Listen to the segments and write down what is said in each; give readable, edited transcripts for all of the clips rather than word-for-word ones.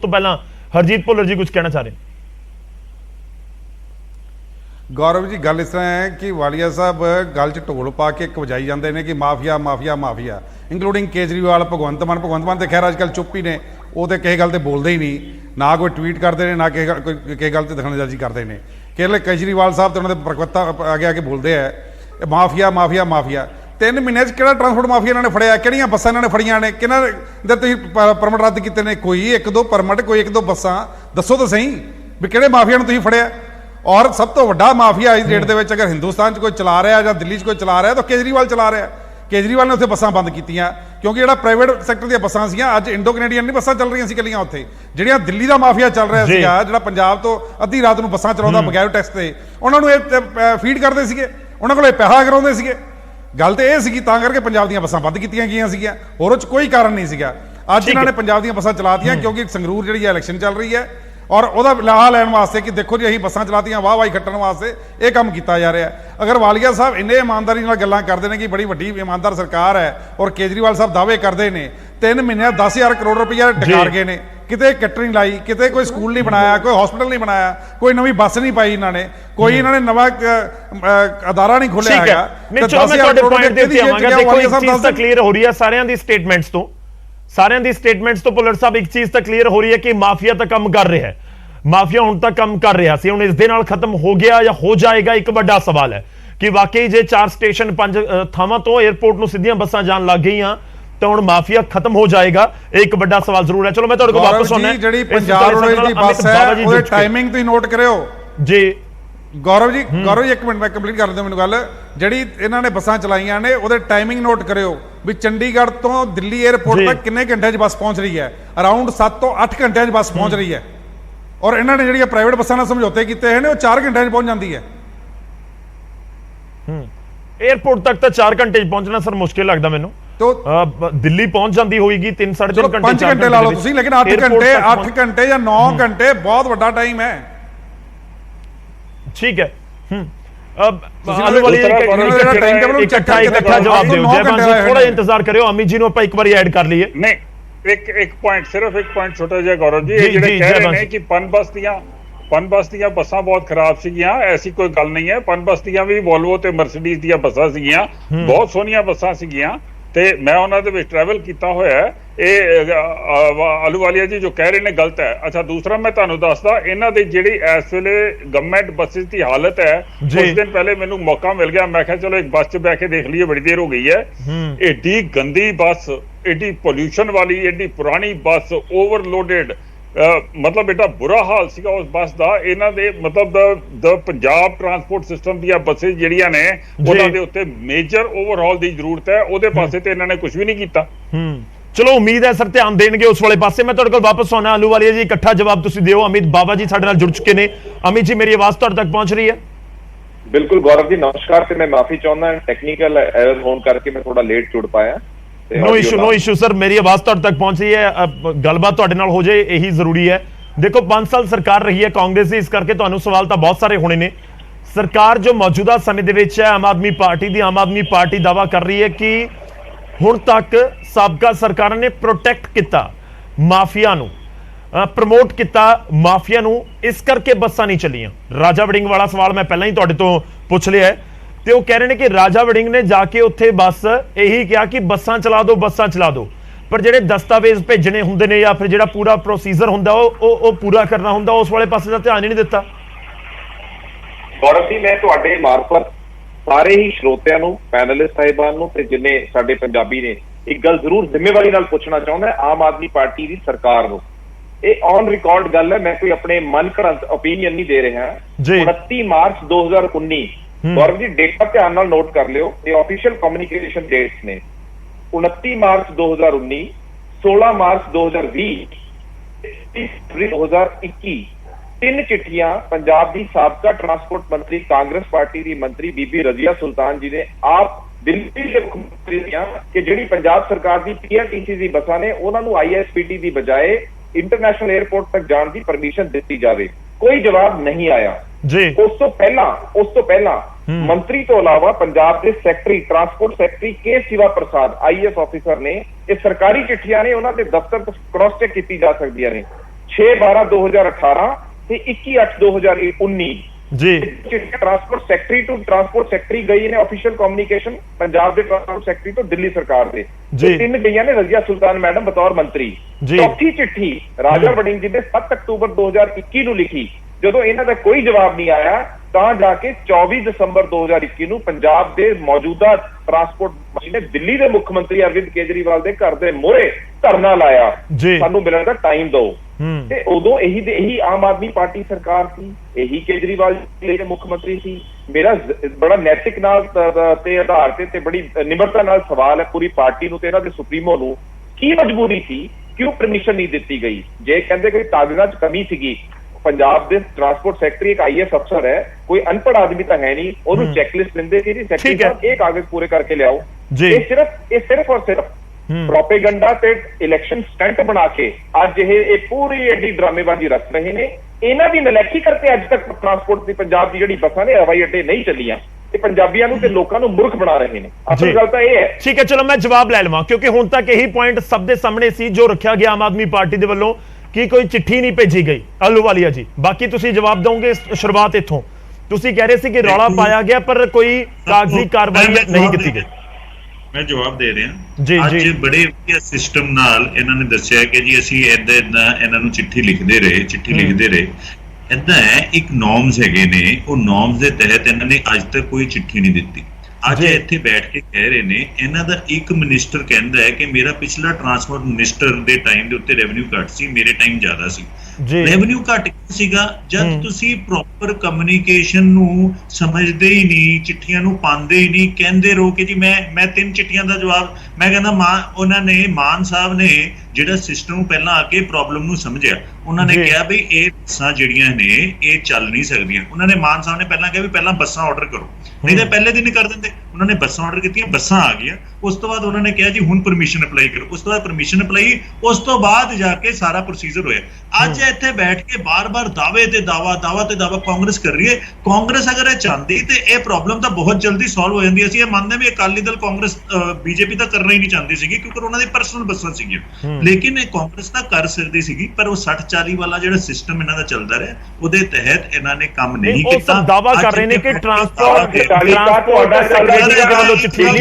तो पहला हरजीत भुल्लर जी कुछ कहना चाह रहे हैं। गौरव जी गल इस तरह है कि वालिया साहब गल च ढोल पा के वजाई जाते हैं कि mafia mafia mafia including Kejriwal भगवंत मान तो खैर अजकल चुप ही ने, वो तो किसी गल तो बोलते ही नहीं, ना कोई ट्वीट करते हैं ना किसी गल तो दखलअंदाजी करते हैं। केजरीवाल साहब तो उन्होंने प्रवक्ता आगे आके बोलते हैं माफिया माफिया माफिया। 3 महीने कि ट्रांसपोर्ट माफिया इन्होंने फड़िया, कि बसा इन्होंने फड़िया ने, कि परमिट रद्द किए हैं, कोई 1-2 परमिट कोई 1-2 बसा दसो तो सही भी कि माफिया तुम फड़िया। और सब तो वड्डा माफिया इस डेट के अगर हिंदुस्तान कोई चला रहा है या दिल्ली कोई चला रहा है तो केजरीवाल चला रहा है। केजरीवाल ने उत्थे बसां बंद कीतियां क्योंकि जो प्राइवेट सैक्टर दी बसां सीगियां अज इंडो कनेडियन नहीं बसां चल रही सी कलियां उत्थे, जिहड़ियां दिल्ली का माफिया चल रहा सीगा जिहड़ा पंजाब तो अद्धी रात नूं बसां चलाउंदा बगैर टैक्स ते, उन्हां नूं इह फीड करदे सीगे, उन्हां कोलों पैसा कराउंदे सीगे। गल तो यह सी तां करके पंजाब दीयां बसां बंद कीतियां गईयां सीगियां, होर उह च कोई कारण नहीं सीगा। अज इन्होंने पंजाब दीयां बसां चलातियां क्योंकि संगरूर जिहड़ी इलैक्शन चल रही है और वह लाहा लैन वास्ते कि देखो जी अं बसां चलातियां वाह वाही खट्टण वास्ते ये काम किया जा रहा है। अगर वालिया साहब इन्ने ईमानदारी नाल गल्लां करते हैं कि बड़ी वड्डी ईमानदार सरकार है और केजरीवाल साहब दावे करते हैं 3 महीने 10,000 करोड़ रुपया डकार गए ने, किते कटरिंग लाई, किते कोई स्कूल नहीं बनाया, कोई हॉस्पिटल नहीं बनाया, कोई नवी बस नहीं पाई इन्होंने, कोई इन्होंने नवा अदारा नहीं खोलिया है। क्लीयर हो रही है सारिਆਂ ਦੀ स्टेटमेंट्स तो, सारिਆਂ ਦੀ स्टेटमेंट्स तो भुल्लर साहब एक चीज तो क्लीयर हो रही है कि माफिया तो काम कर रहा है, माफिया हुण तक काम कर रहा सी, हुण इस दे नाल खत्म हो गया या हो जाएगा, एक बड़ा सवाल है कि वाकई जे 4 स्टेशन 5 थावां तो एयरपोर्ट नूं सीधियां बसां जाण लग गईयां तो हुण माफिया खत्म हो जाएगा, एक बड़ा सवाल जरूर है। चलो मैं तुहाडे कोल वापस आउणा है, जिहड़ी पंजाब रोडवेज दी बस है ओहदी टाइमिंग तुसीं नोट करियो जी। गौरव जी एक मिनट मैं कंप्लीट कर दूं मैनूं गल, जिहड़ी इन्हां ने बसां चलाईयां ने ओहदे टाइमिंग नोट करियो भी चंडीगढ़ तो दिल्ली एयरपोर्ट तक किन्ने घंटे बस पहुंच रही है, अराउंड 7 तो 8 घंटे बस पहुंच रही है। और इन्होंने जी प्राइवेट बसा ने समझौते किए हैं वो 4 घंटे पहुंच जाती है। एयरपोर्ट तक तो 4 घंटे पहुंचना सर मुश्किल लगता मैनू, तो दिल्ली पहुंच जाती होगी 3-3.5 घंटे 5 घंटे ला लो तुसीं, लेकिन 8 घंटे या 9 घंटे बहुत बड़ा टाइम है। ठीक है इकट्ठा जवाब दो, थोड़ा इंतजार करो, अमित जी को एक बार ऐड कर लीए। नहीं एक पॉइंट, सिर्फ एक पॉइंट छोटा जिहा गौरव जी, ये जिहड़े कह रहे हैं कि पन बस दियां बसां बहुत खराब सीगियां, ऐसी कोई गल नहीं है। पन बस दियां भी वोल्वो ते मर्सिडीज दियां बसां सीगियां, बहुत सोहणियां बसां सीगियां ते मैं उन्हां दे विच ट्रैवल कीता होया है। ये आलूवालिया जी जो कह रहे ने गलत है। अच्छा दूसरा मैं तुहानूं दसदा इन्हां दी जिहड़ी इस वेले गवर्नमेंट बसेस दी हालत है, कुछ दिन पहले मैनूं मौका मिल गया, मैं कहा चलो एक बस च बैठ के देख लीए, बड़ी देर हो गई है। एडी गंदी बस, एडी पोल्यूशन वाली, एडी पुरानी बस, ओवरलोडेड, मतलब एडा बुरा हाल सीगा उस बस दा। इन्हां दे मतलब द पंजाब ट्रांसपोर्ट सिस्टम दी बसेस जिहड़ियां ने उन्हां दे उत्ते मेजर ओवरहॉल दी जरूरत है, ओहदे पासे ते इन्हां ने कुछ भी नहीं कीता। चलो उम्मीद है सर ध्यान देंगे उस वाले पासे। मैं तुहाडे कोल वापस आउणा, आलूवालिया जी इकट्ठा जवाब तुसीं दिओ। अमित बाबा जी साडे नाल जुड़ चुके ने। अमित जी मेरी आवाज तुहाडे तक पहुंच रही है? बिल्कुल गौरव जी नमस्कार, ते मैं माफी चाहुंदा टेक्निकल एरर होने करके मैं थोड़ा लेट जुड़ पाया। नो इशू सर, मेरी आवाज तुहाडे तक पहुंच रही है, गलबात तुहाडे नाल हो जाए यही जरूरी है। देखो 5 साल सरकार रही है कांग्रेस की, इस करके तुहानूं सवाल तो बहुत सारे होने ने। सरकार जो मौजूदा समय दे विच है आम आदमी पार्टी दावा कर रही है कि हुण तक साबका सरकार ने प्रोटेक्ट किया माफिया नूं, प्रमोट किया माफिया नूं, इस करके बसां नहीं चलियां। राजा वड़िंग वाला सवाल मैं पहले ही तुहाडे तो पुछ लिया है, तो वो कह रहे हैं कि राजा वड़िंग ने जाके उत्थे बस यही कहा कि बसां चला दो, पर जिहड़े दस्तावेज भेजने हुंदे ने या फिर जिहड़ा पूरा प्रोसीजर हुंदा वो पूरा करना हुंदा, उस वाले पासे दा ध्यान ही नहीं दिता। गौरव जी मैं तुहाडे मार्फत सारे ही श्रोतिਆਂ ਨੂੰ पैनलिस्ट साहिबान ਨੂੰ ਤੇ ਜਿੰਨੇ ਸਾਡੇ ਪੰਜਾਬੀ ਨੇ ਇੱਕ ਗੱਲ ਜ਼ਰੂਰ ਜ਼ਿੰਮੇਵਾਰੀ ਨਾਲ ਪੁੱਛਣਾ ਚਾਹੁੰਦਾ ਆਮ ਆਦਮੀ ਪਾਰਟੀ ਦੀ ਸਰਕਾਰ ਨੂੰ। ਇਹ ਔਨ ਰਿਕਾਰਡ ਗੱਲ ਹੈ, ਮੈਂ ਕੋਈ ਆਪਣੇ ਮਨ ਘੜੰਤ ਓਪੀਨੀਅਨ ਨਹੀਂ ਦੇ ਰਿਹਾ। 29 ਮਾਰਚ 2019 गौरव जी डेटा ध्यान नाल नोट कर लियो, ये ऑफिशियल कम्युनिकेशन डेट्स ने। 29 मार्च 2019, 16 मार्च 2020, 2021 3 चिट्ठियां पंजाब की साबका ट्रांसपोर्ट मंत्री कांग्रेस पार्टी की मंत्री बीबी रजिया सुल्तान जी ने आप दिल्ली के मुख्यमंत्री कि जिहड़ी पंजाब सरकार की पीआरटीसी की बसां ने उन्हां नूं आईएसपीटी की बजाय इंटरनेशनल एयरपोर्ट तक जाने की परमिशन दी जाए, कोई जवाब नहीं आया जी। उस तो पहला मंत्री तो अलावा पंजाब के सैकटरी ट्रांसपोर्ट सैकटरी के शिवा प्रसाद आईएएस ऑफिसर ने ये सरकारी चिट्ठियां ने उन्होंने दफ्तर क्रॉस चेक की जा सकती ने। 6/12/2018 ਤੇ 21/8/2019 ਜੀ ਟਰਾਂਸਪੋਰਟ ਸੈਕਟਰੀ ਤੋਂ ਟਰਾਂਸਪੋਰਟ ਸੈਕਟਰੀ ਗਈ ਨੇ ਆਫੀਸ਼ੀਅਲ ਕਮਿਊਨੀਕੇਸ਼ਨ ਪੰਜਾਬ ਦੇ ਟਰਾਂਸਪੋਰਟ ਸੈਕਟਰੀ ਤੋਂ ਦਿੱਲੀ ਸਰਕਾਰ ਦੇ ਜੀ। 3 ਗਈਆਂ ਨੇ ਰਜ਼ੀਆ ਸੁਲਤਾਨ ਮੈਡਮ ਬਤੌਰ ਮੰਤਰੀ। ਜੀ। ਚੌਥੀ ਚਿੱਠੀ ਰਾਜਾ ਵੜਿੰਗ ਜੀ ਨੇ 7 ਅਕਤੂਬਰ 2021 ਨੂੰ ਲਿਖੀ। ਜਦੋਂ ਇਹਨਾਂ ਦਾ ਕੋਈ ਜਵਾਬ ਨਹੀਂ ਆਇਆ ਤਾਂ ਜਾ ਕੇ 24 ਦਸੰਬਰ 2021 ਨੂੰ ਪੰਜਾਬ ਦੇ ਮੌਜੂਦਾ ਟਰਾਂਸਪੋਰਟ ਮੰਤਰੀ ਨੇ ਦਿੱਲੀ ਦੇ ਮੁੱਖ ਮੰਤਰੀ ਅਰਵਿੰਦ ਕੇਜਰੀਵਾਲ ਦੇ ਘਰ ਦੇ ਮੂਹਰੇ ਧਰਨਾ ਲਾਇਆ, ਜੀ। ਸਾਨੂੰ ਮਿਲਣ ਦਾ ਟਾਈਮ ਦਿਓ। ਤੇ ਉਦੋਂ ਇਹੀ ਆਮ ਆਦਮੀ ਪਾਰਟੀ ਸਰਕਾਰ ਸੀ, ਇਹੀ ਕੇਜਰੀਵਾਲ ਜੀ ਦੇ ਮੁੱਖ ਮੰਤਰੀ ਸੀ। ਮੇਰਾ ਬੜਾ ਨੈਤਿਕ ਨਾਲ ਤੇ ਆਧਾਰ ਤੇ ਬੜੀ ਨਿਮਰਤਾ ਨਾਲ ਸਵਾਲ ਹੈ ਪੂਰੀ ਪਾਰਟੀ ਨੂੰ ਤੇ ਇਹਨਾਂ ਦੇ ਸੁਪਰੀਮੋ ਨੂੰ, ਕੀ ਮਜਬੂਰੀ ਸੀ, ਕਿਉਂ ਪਰਮਿਸ਼ਨ ਨਹੀਂ ਦਿੱਤੀ ਗਈ? ਜੇ ਕਹਿੰਦੇ ਕੋਈ ਕਾਗਜ਼ਾਂ 'ਚ ਕਮੀ ਸੀਗੀ, ਪੰਜਾਬ ਦੇ ਟਰਾਂਸਪੋਰਟ ਸੈਕਟਰੀ ਇੱਕ ਆਈਐਸ ਅਫਸਰ ਹੈ, ਕੋਈ ਅਨਪੜ੍ਹ ਆਦਮੀ ਤਾਂ ਹੈ ਨਹੀਂ, ਉਹਨੂੰ ਚੈੱਕਲਿਸਟ ਦਿੰਦੇ ਸੀ ਜੀ ਸੈਕਟਰੀ ਸਾਹਿਬ ਇਹ ਕਾਗਜ਼ ਪੂਰੇ ਕਰਕੇ ਲਿਆਓ। ਇਹ ਸਿਰਫ ਔਰ ਸਿਰਫ ਪ੍ਰੋਪੇਗੰਡਾ ਤੇ ਇਲੈਕਸ਼ਨ ਸਟੰਟ ਬਣਾ ਕੇ ਅੱਜ ਇਹ ਪੂਰੀ ਐਡੀ ਡਰਾਮੇਬਾਜ਼ੀ ਰਚ ਰਹੇ ਨੇ। ਇਹਨਾਂ ਦੀ ਨਲਾਇਕੀ ਕਰਕੇ ਅੱਜ ਤੱਕ ਟਰਾਂਸਪੋਰਟ ਦੀ ਪੰਜਾਬ ਦੀ ਜਿਹੜੀ ਬੱਸਾਂ ਨੇ ਹਵਾਈ ਅੱਡੇ ਨਹੀਂ ਚੱਲੀਆਂ ਤੇ ਪੰਜਾਬੀਆਂ ਨੂੰ ਤੇ ਲੋਕਾਂ ਨੂੰ ਮੂਰਖ ਬਣਾ ਰਹੇ ਨੇ। ਅਸਲ ਗੱਲ ਤਾਂ ਇਹ ਹੈ। ਠੀਕ ਹੈ, ਚਲੋ ਮੈਂ ਜਵਾਬ ਲੈ ਲਵਾਂ ਕਿਉਂਕਿ ਹੁਣ ਤੱਕ ਇਹੀ ਪੁਆਇੰਟ ਸਭ ਦੇ ਸਾਹਮਣੇ ਸੀ ਜੋ ਰੱਖਿਆ ਗਿਆ ਆਮ ਆਦਮੀ ਪਾਰਟੀ ਦੇ ਵੱਲੋਂ ਕਿ ਕੋਈ ਚਿੱਠੀ ਨਹੀਂ ਭੇਜੀ ਗਈ। ਆਹਲੂਵਾਲੀਆ ਜੀ, ਬਾਕੀ ਤੁਸੀਂ ਜਵਾਬ ਦੋਗੇ। ਸ਼ੁਰੂਆਤ ਇੱਥੋਂ ਤੁਸੀਂ ਕਹਿ ਰਹੇ ਸੀ ਕਿ ਰੌਲਾ ਪਾਇਆ ਗਿਆ ਪਰ ਕੋਈ ਕਾਗਜ਼ੀ ਕਾਰਵਾਈ ਨਹੀਂ ਕੀਤੀ ਗਈ। ਮੈਂ ਜਵਾਬ ਦੇ ਰਿਹਾ। ਅੱਜ ਬੜੇ ਵਧੀਆ ਸਿਸਟਮ ਨਾਲ ਇਹਨਾਂ ਨੇ ਦੱਸਿਆ ਕਿ ਜੀ ਅਸੀਂ ਏਦਾਂ ਇਹਨਾਂ ਨੂੰ ਚਿੱਠੀ ਲਿਖਦੇ ਰਹੇ। ਏਦਾਂ ਹੈ, ਇੱਕ ਨੋਰਮਸ ਹੈਗੇ ਨੇ, ਉਹ ਨੋਰਮਸ ਦੇ ਤਹਿਤ ਇਹਨਾਂ ਨੇ ਅੱਜ ਤੱਕ ਕੋਈ ਚਿੱਠੀ ਨਹੀਂ ਦਿੱਤੀ। ਅੱਜ ਇੱਥੇ ਬੈਠ ਕੇ ਕਹਿ ਰਹੇ ਨੇ, ਇਹਨਾਂ ਦਾ ਇੱਕ ਮਿਨਿਸਟਰ ਕਹਿੰਦਾ ਹੈ ਕਿ ਮੇਰਾ ਪਿਛਲਾ ਟਰਾਂਸਪੋਰਟ ਮਿਨਿਸਟਰ ਦੇ ਟਾਈਮ ਦੇ ਉੱਤੇ ਰੈਵਨਿਊ ਘੱਟ ਸੀ, ਮੇਰੇ ਟਾਈਮ ਜ਼ਿਆਦਾ ਸੀ। ਰੈਵਨਿਊ ਘੱਟ ਸੀਗਾ ਜਦ ਤੁਸੀਂ ਪ੍ਰੋਪਰ ਕਮਿਊਨੀਕੇਸ਼ਨ ਨੂੰ ਸਮਝਦੇ ਹੀ ਨਹੀਂ, ਚਿੱਠੀਆਂ ਨੂੰ ਪਾਉਂਦੇ ਹੀ ਨਹੀਂ, ਕਹਿੰਦੇ ਰਹੋ ਕਿ ਜੀ ਮੈਂ 3 ਚਿੱਠੀਆਂ ਦਾ ਜਵਾਬ। ਮੈਂ ਕਹਿੰਦਾ ਉਹਨਾਂ ਨੇ ਮਾਨ ਸਾਹਿਬ ਨੇ ਜਿਹੜਾ ਸਿਸਟਮ ਪਹਿਲਾਂ ਆ ਕੇ ਪ੍ਰੋਬਲਮ ਨੂੰ ਸਮਝਿਆ, ਉਹਨਾਂ ਨੇ ਕਿਹਾ ਬਈ ਇਹ ਬੱਸਾਂ ਜਿਹੜੀਆਂ ਨੇ ਇਹ ਚੱਲ ਨਹੀਂ ਸਕਦੀਆਂ। ਉਹਨਾਂ ਨੇ ਮਾਨ ਸਾਹਿਬ ਨੇ ਪਹਿਲਾਂ ਕਿਹਾ ਵੀ ਪਹਿਲਾਂ ਬੱਸਾਂ ਆਰਡਰ ਕਰੋ, ਨਹੀਂ ਤਾਂ ਪਹਿਲੇ ਦਿਨ ਹੀ ਕਰ ਦਿੰਦੇ। ਉਹਨਾਂ ਨੇ ਬੱਸਾਂ ਆਰਡਰ ਕੀਤੀਆਂ, ਬੱਸਾਂ ਆ ਗਈਆਂ। ਉਸ ਤੋਂ ਬਾਅਦ ਉਹਨਾਂ ਨੇ ਕਿਹਾ ਜੀ ਹੁਣ ਪਰਮਿਸ਼ਨ ਅਪਲਾਈ ਕਰੋ। ਉਸ ਤੋਂ ਬਾਅਦ ਪਰਮਿਸ਼ਨ ਅਪਲਾਈ, ਉਸ ਤੋਂ ਬਾਅਦ ਜਾ ਕੇ ਸਾਰਾ ਪ੍ਰੋਸੀਜਰ ਹੋਇਆ। ਅੱਜ ਇੱਥੇ ਬੈਠ ਕੇ ਬਾਰ-ਬਾਰ ਦਾਅਵੇ ਤੇ ਦਾਅਵਾ ਕਾਂਗਰਸ ਕਰ ਰਹੀ ਹੈ। ਕਾਂਗਰਸ ਅਗਰ ਇਹ ਚਾਹੁੰਦੀ ਤੇ ਇਹ ਪ੍ਰੋਬਲਮ ਤਾਂ ਬਹੁਤ ਜਲਦੀ ਸੋਲਵ ਹੋ ਜਾਂਦੀ। ਅਸੀਂ ਇਹ ਮੰਨਦੇ ਵੀ ਅਕਾਲੀ ਦਲ ਕਾਂਗਰਸ ਬੀਜੇਪੀ ਤਾਂ ਕਰਨਾ ਹੀ ਨਹੀਂ ਚਾਹੁੰਦੀ ਸੀਗੀ ਕਿਉਂਕਿ ਉਹਨਾਂ ਦੀ ਪਰਸਨਲ ਬੱਸਾਂ ਸੀਗੀਆਂ, ਲੇਕਿਨ ਇਹ ਕਾਂਗਰਸ ਤਾਂ ਕਰ ਸਕਦੀ ਸੀਗੀ। ਪਰ ਉਹ 60-40 ਵਾਲਾ ਜਿਹੜਾ ਸਿਸਟਮ ਇਹਨਾਂ ਦਾ ਚੱਲਦਾ ਰਿਹਾ ਉਹਦੇ ਤਹਿਤ ਇਹਨਾਂ ਨੇ ਕੰਮ ਨਹੀਂ ਕੀਤਾ। ਦਾਅਵਾ ਕਰ ਰਹੇ ਨੇ ਕਿ ਟਰਾਂਸਪੋਰਟ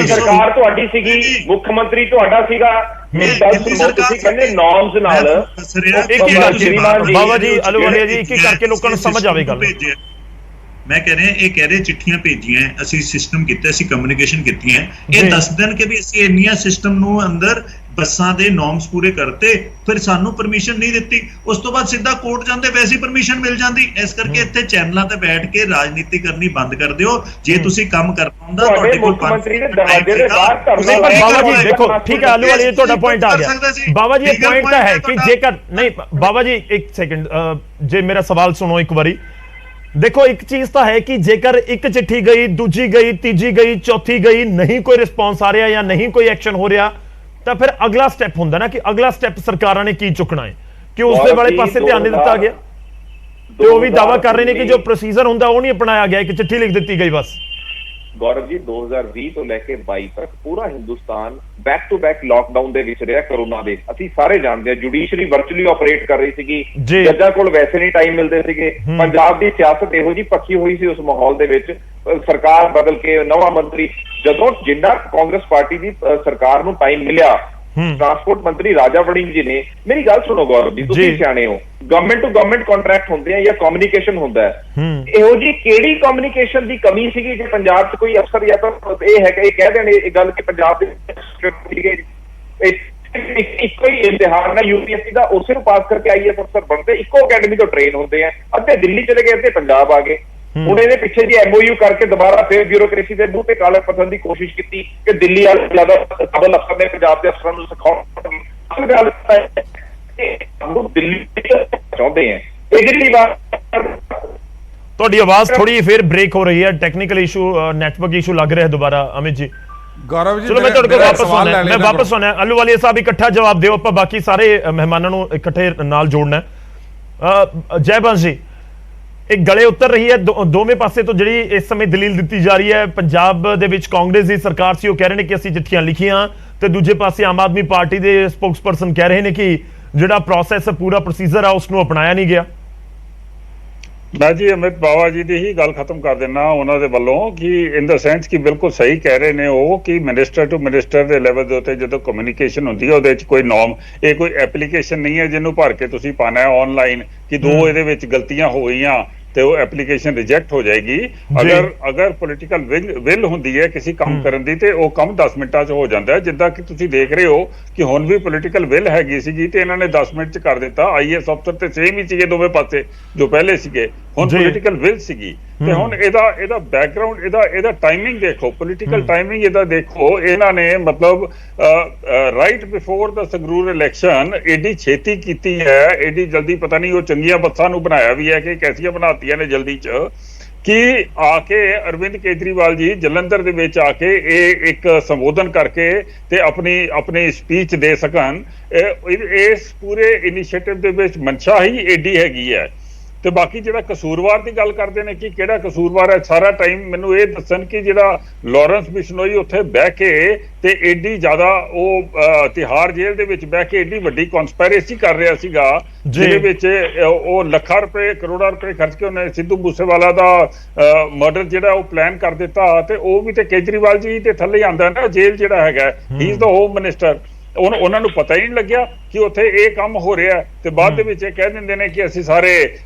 ਸਰਕਾਰ ਤੁਹਾਡੀ ਸੀਗੀ, ਮੁੱਖ ਮੰਤਰੀ ਤੁਹਾਡਾ ਸੀਗਾ। ਤੁਸੀਂ ਕਹਿੰਦੇ ਨੋਰਮਸ ਨਾਲ ਬਾਬਾ ਜੀ ਆਹਲੂਵਾਲੀਆ ਜੀ ਇੱਕ ਕਰਕੇ ਲੋਕਾਂ ਨੂੰ ਸਮਝ ਆਵੇ ਗੱਲ। ਮੈਂ ਕਹਿ ਰਿਹਾ, ਇਹ ਕਹਿ ਰਹੇ ਚਿੱਠੀਆਂ ਭੇਜੀਆਂ, ਅਸੀਂ ਸਿਸਟਮ ਕੀਤਾ, ਅਸੀਂ ਕਮਿਊਨੀਕੇਸ਼ਨ ਕੀਤੀਆਂ। ਇਹ ਦੱਸ ਦੇਣ ਕਿ ਵੀ ਅਸੀਂ ਇੰਨੀਆਂ ਸਿਸਟਮ ਨੂੰ ਅੰਦਰ ਬੱਸਾਂ ਦੇ ਨੋਰਮਸ ਪੂਰੇ ਕਰਤੇ, ਫਿਰ ਸਾਨੂੰ ਪਰਮਿਸ਼ਨ ਨਹੀਂ ਦਿੱਤੀ। ਉਸ ਤੋਂ ਬਾਅਦ ਸਿੱਧਾ ਕੋਰਟ ਜਾਂਦੇ, ਵੈਸੇ ਪਰਮਿਸ਼ਨ ਮਿਲ ਜਾਂਦੀ। ਇਸ ਕਰਕੇ ਇੱਥੇ ਚੈਨਲਾਂ ਤੇ ਬੈਠ ਕੇ ਰਾਜਨੀਤੀ ਕਰਨੀ ਬੰਦ ਕਰ ਦਿਓ। ਜੇ ਤੁਸੀਂ ਕੰਮ ਕਰਨਾ ਹੁੰਦਾ ਤੁਹਾਡੇ ਕੋਲ ਬਾਬਾ ਜੀ ਦੇਖੋ, ਠੀਕ ਹੈ ਆਹਲੂਵਾਲੀਆ ਤੁਹਾਡਾ ਪੁਆਇੰਟ ਆ ਗਿਆ। ਬਾਬਾ ਜੀ ਇਹ ਪੁਆਇੰਟ ਤਾਂ ਹੈ ਕਿ ਜੇਕਰ ਨਹੀਂ, ਬਾਬਾ ਜੀ ਇੱਕ ਸੈਕਿੰਡ, ਜੇ ਮੇਰਾ ਸਵਾਲ ਸੁਣੋ ਇੱਕ ਵਾਰੀ। ਦੇਖੋ ਇੱਕ ਚੀਜ਼ ਤਾਂ ਹੈ ਕਿ ਜੇਕਰ ਇੱਕ ਚਿੱਠੀ ਗਈ, ਦੂਜੀ ਗਈ, ਤੀਜੀ ਗਈ, ਚੌਥੀ ਗਈ, ਨਹੀਂ ਕੋਈ ਰਿਸਪੌਂਸ ਆ ਰਿਹਾ ਜਾਂ ਨਹੀਂ ਕੋਈ ਐਕਸ਼ਨ ਹੋ ਰਿਹਾ ਤਾਂ ਫਿਰ ਅਗਲਾ ਸਟੈਪ ਹੁੰਦਾ ਨਾ ਕਿ ਅਗਲਾ ਸਟੈਪ ਸਰਕਾਰਾਂ ਨੇ ਕੀ ਚੁੱਕਣਾ ਹੈ, ਕਿ ਉਸ ਦੇ ਵਾਲੇ ਪਾਸੇ ਧਿਆਨ ਨਹੀਂ ਦਿੱਤਾ ਗਿਆ। ਤੇ ਉਹ ਵੀ ਦਾਅਵਾ ਕਰ ਰਹੇ ਨੇ ਕਿ ਜੋ ਪ੍ਰੋਸੀਜਰ ਹੁੰਦਾ ਉਹ ਨਹੀਂ ਅਪਣਾਇਆ ਗਿਆ, ਇੱਕ ਚਿੱਠੀ ਲਿਖ ਦਿੱਤੀ ਗਈ ਬਸ। ਗੌਰਵ ਜੀ 2020 ਤੋਂ ਲੈ ਕੇ 22 ਤੱਕ ਪੂਰਾ Hindustan back to back lockdown ਦੇ ਵਿੱਚ ਰਿਹਾ ਕਰੋਨਾ ਦੇ। ਅਸੀਂ ਸਾਰੇ ਜਾਣਦੇ ਹਾਂ ਜੁਡੀਸ਼ਰੀ ਵਰਚੁਅਲੀ ਆਪਰੇਟ ਕਰ ਰਹੀ ਸੀਗੀ, ਜੱਜਾਂ ਕੋਲ ਵੈਸੇ ਨਹੀਂ ਟਾਈਮ ਮਿਲਦੇ ਸੀਗੇ। ਪੰਜਾਬ ਦੀ ਸਿਆਸਤ ਇਹੋ ਜਿਹੀ ਪੱਕੀ ਹੋਈ ਸੀ ਉਸ ਮਾਹੌਲ ਦੇ ਵਿੱਚ, ਸਰਕਾਰ ਬਦਲ ਕੇ ਨਵਾਂ ਮੰਤਰੀ, ਜਦੋਂ ਜਿੰਨਾ ਕਾਂਗਰਸ ਪਾਰਟੀ ਦੀ ਸਰਕਾਰ ਨੂੰ ਟਾਈਮ ਮਿਲਿਆ, ਟਰਾਂਸਪੋਰਟ ਮੰਤਰੀ ਰਾਜਾ ਵੜਿੰਗ ਜੀ ਨੇ, ਮੇਰੀ ਗੱਲ ਸੁਣੋ ਗੌਰਵ ਜੀ, ਤੁਸੀਂ ਸਿਆਣੇ ਹੋ, ਗਵਰਨਮੈਂਟ ਟੂ ਗਵਰਨਮੈਂਟ ਕੰਟਰੈਕਟ ਹੁੰਦੇ ਆ ਜਾਂ ਕਮਿਊਨੀਕੇਸ਼ਨ ਹੁੰਦਾ ਹੈ। ਇਹੋ ਜੀ ਕਿਹੜੀ ਕਮਿਊਨੀਕੇਸ਼ਨ ਦੀ ਕਮੀ ਸੀਗੀ ਜੇ ਪੰਜਾਬ 'ਚ ਕੋਈ ਅਫਸਰ ਜਾਂ ਤਾਂ ਇਹ ਹੈ ਕਿ ਇਹ ਕਹਿ ਦੇਣ ਇਹ ਗੱਲ ਕਿ ਪੰਜਾਬ ਦੇ ਇੱਕੋ ਹੀ ਇਮਤਿਹਾਨ ਹੈ UPSC ਦਾ, ਉਸੇ ਨੂੰ ਪਾਸ ਕਰਕੇ IAS ਅਫਸਰ ਬਣਦੇ, ਇੱਕੋ ਅਕੈਡਮੀ ਤੋਂ ਟ੍ਰੇਨ ਹੁੰਦੇ ਆ। ਅੱਧੇ ਦਿੱਲੀ ਚਲੇ ਗਏ, ਅੱਧੇ ਪੰਜਾਬ ਆ ਗਏ। ਹੁਣ ਇਹਦੇ ਪਿੱਛੇ ਜੀ MOU ਕਰਕੇ ਦੁਬਾਰਾ ਫਿਰ ਬਿਊਰੋਕ੍ਰੇਸੀ ਦੇ ਮੂੰਹ ਤੇ ਕਾਲਾ ਪੱਥਰ ਦੀ ਕੋਸ਼ਿਸ਼ ਕੀਤੀ ਕਿ ਦਿੱਲੀ ਵਾਲੇ ਜ਼ਿਆਦਾ ਕਾਬਲ ਅਫਸਰ ਨੇ ਪੰਜਾਬ ਦੇ ਅਫਸਰਾਂ ਨੂੰ ਸਿਖਾਉਣ। ਅਸਲ ਗੱਲ ਦਿੱਲੀ ਚਾਹੁੰਦੇ ਆ। ਪਿਛਲੀ ਵਾਰ ਤੁਹਾਡੀ ਆਵਾਜ਼ ਥੋੜੀ ਫਿਰ ਬ੍ਰੇਕ ਹੋ ਰਹੀ ਹੈ, ਟੈਕਨੀਕਲ ਇਸ਼ੂ, ਨੈਟਵਰਕ ਇਸ਼ੂ ਲੱਗ ਰਿਹਾ ਦੁਬਾਰਾ। ਅਮਿਤ ਜੀ ਗੌਰਵ ਜੀ ਚਲੋ ਮੈਂ ਤੁਹਾਡੇ ਕੋਲ ਵਾਪਸ ਆਉਣਾ। ਆਹਲੂਵਾਲੀਆ ਸਾਹਿਬ ਇਕੱਠਾ ਜਵਾਬ ਦਿਓ, ਆਪਾਂ ਬਾਕੀ ਸਾਰੇ ਮਹਿਮਾਨਾਂ ਨੂੰ ਇਕੱਠੇ ਨਾਲ ਜੋੜਨਾ। ਜੈਬੰਸ ਜੀ, ਇੱਕ ਗਲੇ ਉਤਰ ਰਹੀ ਹੈ ਦੋਵੇਂ ਪਾਸੇ ਤੋਂ ਜਿਹੜੀ ਇਸ ਸਮੇਂ ਦਲੀਲ ਦਿੱਤੀ ਜਾ ਰਹੀ ਹੈ। ਪੰਜਾਬ ਦੇ ਵਿੱਚ ਕਾਂਗਰਸ ਦੀ ਸਰਕਾਰ ਸੀ, ਉਹ ਕਹਿ ਰਹੇ ਨੇ ਕਿ ਅਸੀਂ ਚਿੱਠੀਆਂ ਲਿਖੀਆਂ, ਤੇ ਦੂਜੇ ਪਾਸੇ ਆਮ ਆਦਮੀ ਪਾਰਟੀ ਦੇ ਸਪੋਕਸਪਰਸਨ ਕਹਿ ਰਹੇ ਨੇ ਕਿ ਜਿਹੜਾ ਪ੍ਰੋਸੈਸ ਪੂਰਾ ਪ੍ਰੋਸੀਜਰ ਆ ਉਸ ਨੂੰ ਅਪਣਾਇਆ ਨਹੀਂ ਗਿਆ। ਮੈਂ ਜੀ ਅਮਿਤ ਬਾਵਾ ਜੀ ਦੀ ਹੀ ਗੱਲ ਖਤਮ ਕਰ ਦੇਣਾ ਉਹਨਾਂ ਦੇ ਵੱਲੋਂ ਕਿ ਇਨ ਦਾ ਸੈਂਸ ਕਿ ਬਿਲਕੁਲ ਸਹੀ ਕਹਿ ਰਹੇ ਨੇ ਉਹ ਕਿ ਮਿਨਿਸਟਰ ਟੂ ਮਿਨਿਸਟਰ ਦੇ ਲੈਵਲ ਦੇ ਉੱਤੇ ਜਦੋਂ ਕਮਿਊਨੀਕੇਸ਼ਨ ਹੁੰਦੀ ਹੈ ਉਹਦੇ ਵਿੱਚ ਕੋਈ ਨੋਰਮ, ਇਹ ਕੋਈ ਐਪਲੀਕੇਸ਼ਨ ਨਹੀਂ ਹੈ ਜਿਹਨੂੰ ਭਰ ਕੇ ਤੁਸੀਂ ਪਾਣਾ ਹੈ ਆਨਲਾਈਨ ਕਿ ਦੋ ਇਹਦੇ ਵਿੱਚ ਗਲਤੀਆਂ ਹੋ ਗਈਆਂ ਤੇ ਉਹ ਐਪਲੀਕੇਸ਼ਨ ਰਿਜੈਕਟ ਹੋ ਜਾਏਗੀ। ਅਗਰ ਪੋਲੀਟੀਕਲ ਵਿਲ ਹੁੰਦੀ ਹੈ ਕਿਸੇ ਕੰਮ ਕਰਨ ਦੀ ਤੇ ਉਹ ਕੰਮ 10 ਮਿੰਟਾਂ 'ਚ ਹੋ ਜਾਂਦਾ ਹੈ। ਜਿੱਦਾਂ ਕਿ ਤੁਸੀਂ ਦੇਖ ਰਹੇ ਹੋ ਕਿ ਹੁਣ ਵੀ ਪੋਲੀਟੀਕਲ ਵਿਲ ਹੈਗੀ ਸੀਗੀ ਤੇ ਇਹਨਾਂ ਨੇ 10 ਮਿੰਟ 'ਚ ਕਰ ਦਿੱਤਾ। ਆਈਐਸ ਅਫਸਰ ਤੇ ਸੇਮ ਹੀ ਸੀਗੇ ਦੋਵੇਂ ਪਾਸੇ ਜੋ ਪਹਿਲੇ ਸੀਗੇ, ਹੁਣ ਪੋਲੀਟੀਕਲ ਵਿਲ ਸੀਗੀ ਤੇ ਹੁਣ ਇਹਦਾ ਬੈਕਗ੍ਰਾਉਂਡ ਇਹਦਾ ਟਾਈਮਿੰਗ ਦੇਖੋ, ਪੋਲੀਟੀਕਲ ਟਾਈਮਿੰਗ ਇਹਦਾ ਦੇਖੋ। ਇਹਨਾਂ ਨੇ ਮਤਲਬ right before the Sangrur election ਏਡੀ ਛੇਤੀ ਕੀਤੀ ਹੈ, ਏਡੀ ਜਲਦੀ, ਪਤਾ ਨਹੀਂ ਉਹ ਚੰਗੀਆਂ ਬੱਸਾਂ ਨੂੰ ਬਣਾਇਆ ਵੀ ਹੈ ਕਿ ਕੈਸੀਆਂ ਬਣਾਤੀਆਂ ਨੇ ਜਲਦੀ 'ਚ ਕਿ ਆ ਕੇ ਅਰਵਿੰਦ ਕੇਜਰੀਵਾਲ ਜੀ ਜਲੰਧਰ ਦੇ ਵਿੱਚ ਆ ਕੇ ਇਹ ਇੱਕ ਸੰਬੋਧਨ ਕਰਕੇ ਤੇ ਆਪਣੀ ਸਪੀਚ ਦੇ ਸਕਣ। ਇਸ ਪੂਰੇ ਇਨੀਸ਼ੀਏਟਿਵ ਦੇ ਵਿੱਚ ਮਨਸ਼ਾ ਹੀ ਏਡੀ ਹੈਗੀ ਹੈ। ਤੇ ਬਾਕੀ ਜਿਹੜਾ ਕਸੂਰਵਾਰ ਦੀ ਗੱਲ ਕਰਦੇ ਨੇ ਕਿ ਕਿਹੜਾ ਕਸੂਰਵਾਰ ਹੈ, ਸਾਰਾ ਟਾਈਮ ਮੈਨੂੰ ਇਹ ਦੱਸਣ ਕਿ ਜਿਹੜਾ ਲਾਰੈਂਸ ਬਿਸ਼ਨੋਈ ਉੱਥੇ ਬਹਿ ਕੇ ਤੇ ਏਡੀ ਜ਼ਿਆਦਾ ਉਹ ਤਿਹਾੜ ਜੇਲ੍ਹ ਦੇ ਵਿੱਚ ਬਹਿ ਕੇ ਏਡੀ ਵੱਡੀ ਕਨਸਪੀਰੇਸੀ ਕਰ ਰਿਹਾ ਸੀਗਾ ਜਿਹਦੇ ਵਿੱਚ ਉਹ ਲੱਖਾਂ ਰੁਪਏ ਕਰੋੜਾਂ ਰੁਪਏ ਖਰਚ ਕੇ ਉਹਨੇ ਸਿੱਧੂ ਮੂਸੇਵਾਲਾ ਦਾ ਮਰਡਰ ਜਿਹੜਾ ਉਹ ਪਲਾਨ ਕਰ ਦਿੱਤਾ ਤੇ ਉਹ ਵੀ ਤੇ ਕੇਜਰੀਵਾਲ ਜੀ ਤੇ ਥੱਲੇ ਆਉਂਦਾ ਨਾ ਜੇਲ੍ਹ ਜਿਹੜਾ ਹੈਗਾ, ਹੀ ਇਜ਼ ਦਾ ਹੋਮ ਮਿਨਿਸਟਰ। ਉਹਨਾਂ ਨੂੰ ਪਤਾ ਹੀ ਨਹੀਂ ਲੱਗਿਆ ਕਿ ਉੱਥੇ ਇਹ ਕੰਮ ਹੋ ਰਿਹਾ ਤੇ ਬਾਅਦ ਦੇ ਵਿੱਚ ਇਹ ਕਹਿ ਦਿੰਦੇ ਨੇ ਕਿ ਅਸੀਂ ਸਾਰੇ